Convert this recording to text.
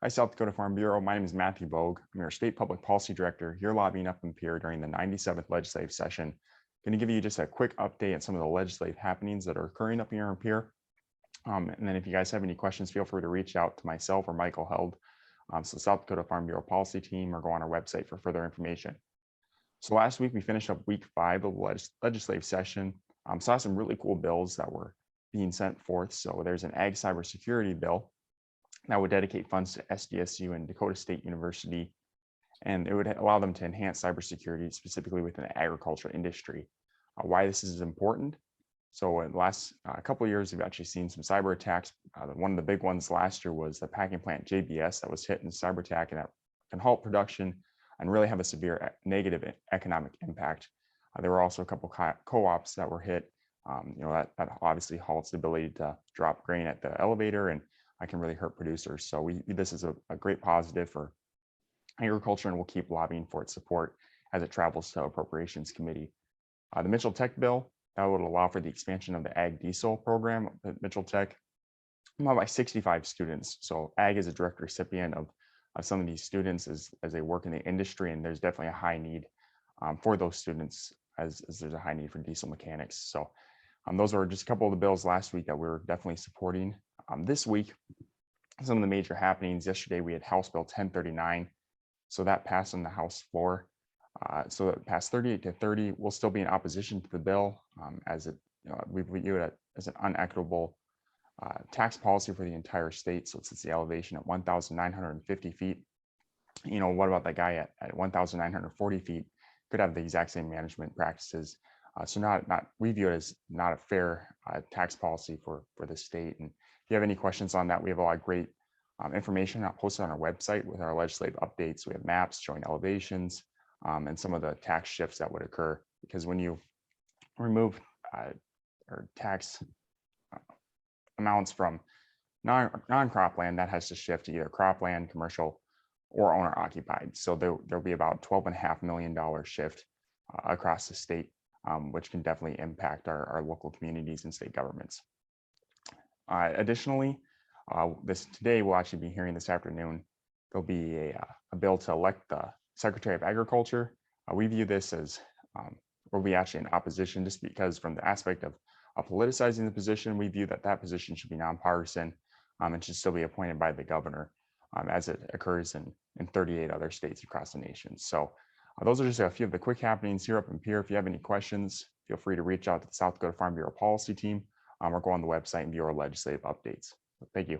Hi, South Dakota Farm Bureau. My name is Matthew Bogue. I'm your State Public Policy Director here lobbying up in Pierre during the 97th legislative session. I'm going to give you just a quick update on some of the legislative happenings that are occurring up here in Pierre. And then if you guys have any questions, feel free to reach out to myself or Michael Held, so South Dakota Farm Bureau Policy Team, or go on our website for further information. So last week we finished up week 5 of the legislative session. Saw some really cool bills that were being sent forth. So there's an ag cybersecurity bill that would dedicate funds to SDSU and Dakota State University, and it would allow them to enhance cybersecurity specifically within the agriculture industry. Why this is important? So in the last couple of years, we've actually seen some cyber attacks. One of the big ones last year was the packing plant JBS that was hit in a cyber attack, and that can halt production and really have a severe negative economic impact. There were also a couple co-ops that were hit. That obviously halts the ability to drop grain at the elevator, and I can really hurt producers. So this is a great positive for agriculture, and we'll keep lobbying for its support as it travels to Appropriations Committee. The Mitchell Tech bill, that would allow for the expansion of the Ag Diesel program at Mitchell Tech by 65 students. So Ag is a direct recipient of some of these students as they work in the industry, and there's definitely a high need for those students as there's a high need for diesel mechanics. So those were just a couple of the bills last week that we were definitely supporting. This week, some of the major happenings. Yesterday, we had House Bill 1039. So that passed on the House floor. So it passed 38-30. We'll still be in opposition to the bill as we view it as an unequitable tax policy for the entire state. So it sets the elevation at 1,950 feet. What about that guy at 1,940 feet? Could have the exact same management practices. So we view it as not a fair tax policy for the state. And if you have any questions on that, we have a lot of great information posted on our website with our legislative updates. We have maps showing elevations and some of the tax shifts that would occur, because when you remove or tax amounts from non-crop land, that has to shift to either cropland, commercial, or owner occupied. So there'll be about $12.5 million shift across the state, which can definitely impact our local communities and state governments. Additionally, today we'll actually be hearing this afternoon, there'll be a bill to elect the Secretary of Agriculture. We view this as we'll be actually in opposition, just because from the aspect of politicizing the position, we view that position should be nonpartisan and should still be appointed by the governor, as it occurs in 38 other states across the nation. So those are just a few of the quick happenings here up in Pierre. If you have any questions, feel free to reach out to the South Dakota Farm Bureau Policy Team or go on the website and view our legislative updates. Thank you.